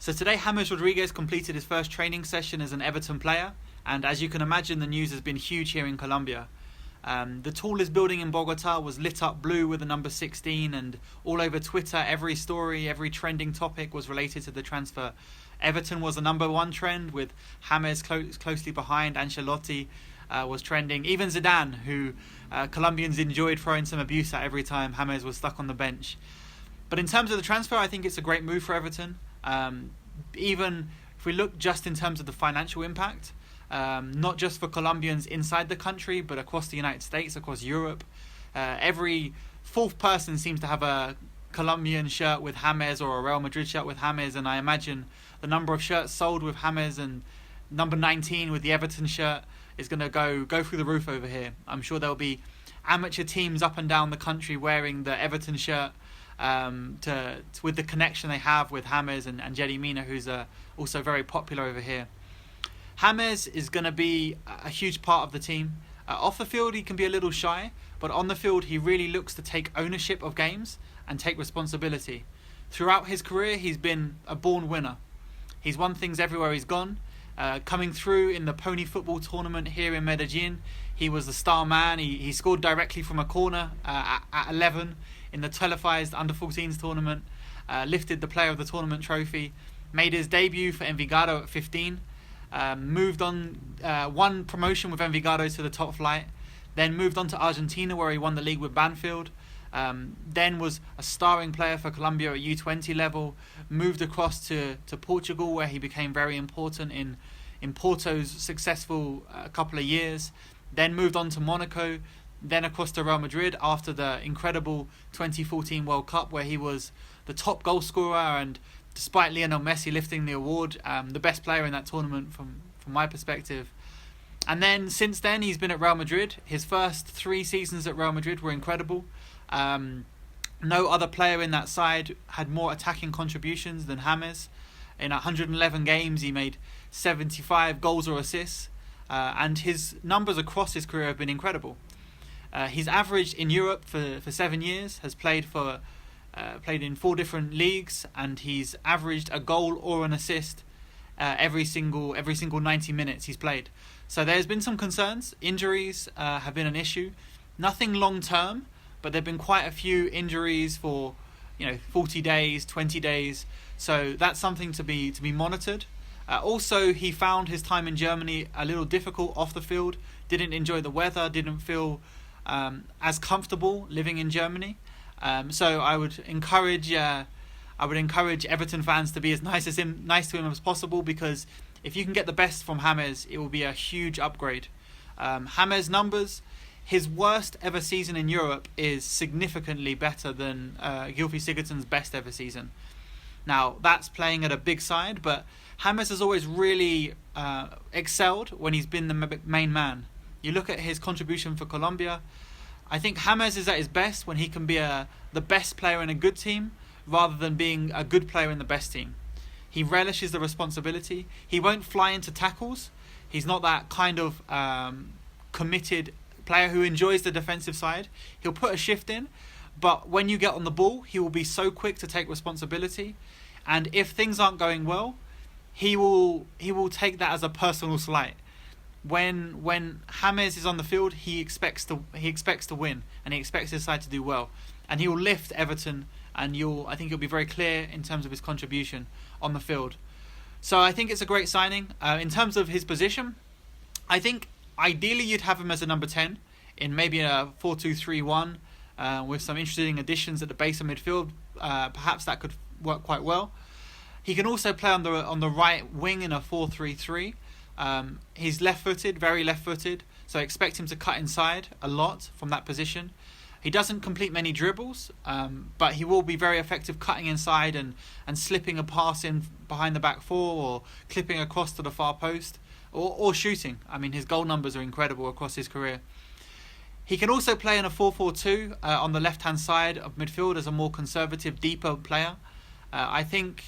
So today James Rodriguez completed his first training session as an Everton player, and as you can imagine, the news has been huge here in Colombia. The tallest building in Bogota was lit up blue with the number 16, and all over Twitter, every story, every trending topic was related to the transfer. Everton was the number one trend, with James closely behind. Ancelotti was trending. Even Zidane, who Colombians enjoyed throwing some abuse at every time James was stuck on the bench. But in terms of the transfer, I think it's a great move for Everton. Even if we look just in terms of the financial impact, not just for Colombians inside the country, but across the United States, across Europe. Every fourth person seems to have a Colombian shirt with James or a Real Madrid shirt with James, and I imagine the number of shirts sold with James and number 19 with the Everton shirt is going to go through the roof over here. I'm sure there'll be amateur teams up and down the country wearing the Everton shirt with the connection they have with James and Yerry Mina, who's also very popular over here. James is going to be a huge part of the team. Off the field, he can be a little shy, but on the field, he really looks to take ownership of games and take responsibility. Throughout his career, he's been a born winner. He's won things everywhere he's gone. Coming through in the Pony Football Tournament here in Medellin, he was the star man. He scored directly from a corner at 11 in the televised Under-14s tournament, lifted the Player of the Tournament trophy, made his debut for Envigado at 15, moved on, won promotion with Envigado to the top flight, then moved on to Argentina where he won the league with Banfield, then was a starring player for Colombia at U20 level, moved across to Portugal where he became very important in Porto's successful couple of years, then moved on to Monaco, then across to Real Madrid after the incredible 2014 World Cup where he was the top goal scorer and, despite Lionel Messi lifting the award, the best player in that tournament from my perspective. And then since then he's been at Real Madrid. His first 3 seasons at Real Madrid were incredible. No other player in that side had more attacking contributions than James. In 111 games he made 75 goals or assists, and his numbers across his career have been incredible. He's averaged in Europe for 7 years, has played in 4 different leagues, and he's averaged a goal or an assist every single 90 minutes he's played. So there's been some concerns. Injuries have been an issue. Nothing long term, but there've been quite a few injuries for 40 days, 20 days. So that's something to be monitored. Also, he found his time in Germany a little difficult off the field. Didn't enjoy the weather. Didn't feel as comfortable living in Germany. So I would encourage Everton fans to be as nice to him as possible, because if you can get the best from James, it will be a huge upgrade. James' numbers, his worst ever season in Europe is significantly better than Gylfi Sigurdsson's best ever season. Now, that's playing at a big side, but James has always really excelled when he's been the main man. You look at his contribution for Colombia, I think James is at his best when he can be the best player in a good team rather than being a good player in the best team. He relishes the responsibility. He won't fly into tackles. He's not that kind of committed player who enjoys the defensive side. He'll put a shift in, but when you get on the ball, he will be so quick to take responsibility. And if things aren't going well, he will take that as a personal slight. When James is on the field, he expects to win, and he expects his side to do well, and he will lift Everton. And I think he'll be very clear in terms of his contribution on the field. So I think it's a great signing. In terms of his position, I think ideally you'd have him as a number 10 in maybe a 4-2-3-1 with some interesting additions at the base of midfield. Perhaps that could work quite well. He can also play on the right wing in a 4-3-3. He's left-footed, very left-footed, so I expect him to cut inside a lot from that position. He doesn't complete many dribbles, but he will be very effective cutting inside and slipping a pass in behind the back 4 or clipping across to the far post or shooting. I mean, his goal numbers are incredible across his career. He can also play in a 4-4-2 on the left-hand side of midfield as a more conservative, deeper player. I think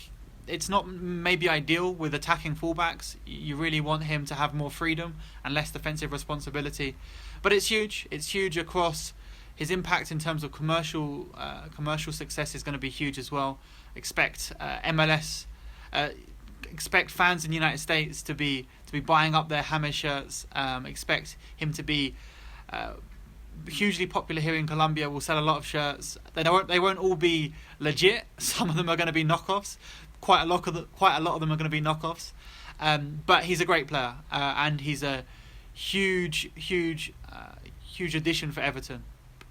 it's not maybe ideal with attacking fullbacks. You really want him to have more freedom and less defensive responsibility. But it's huge. It's huge across. His impact in terms of commercial success is going to be huge as well. Expect MLS expect fans in the United States to be buying up their James shirts. Expect him to be hugely popular here in Colombia. Will sell a lot of shirts. They won't all be legit. Some of them are going to be knockoffs. Quite a lot of them are going to be knockoffs. But he's a great player, and he's a huge addition for Everton.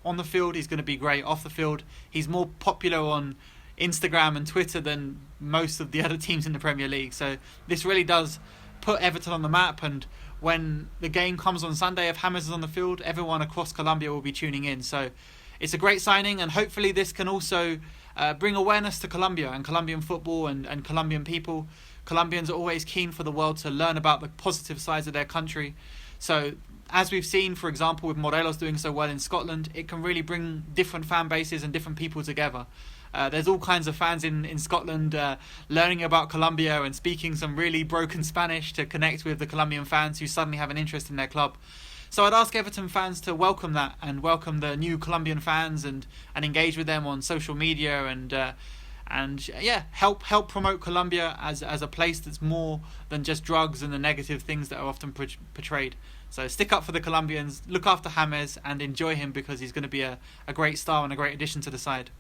On the field, he's going to be great. Off the field, he's more popular on Instagram and Twitter than most of the other teams in the Premier League. So this really does put Everton on the map, and when the game comes on Sunday, if James is on the field, everyone across Colombia will be tuning in. So it's a great signing, and hopefully this can also bring awareness to Colombia and Colombian football and Colombian people. Colombians are always keen for the world to learn about the positive sides of their country. So as we've seen, for example, with Morelos doing so well in Scotland, it can really bring different fan bases and different people together. There's all kinds of fans in Scotland learning about Colombia and speaking some really broken Spanish to connect with the Colombian fans who suddenly have an interest in their club. So I'd ask Everton fans to welcome that and welcome the new Colombian fans and engage with them on social media and help promote Colombia as a place that's more than just drugs and the negative things that are often portrayed. So stick up for the Colombians, look after James and enjoy him because he's going to be a great star and a great addition to the side.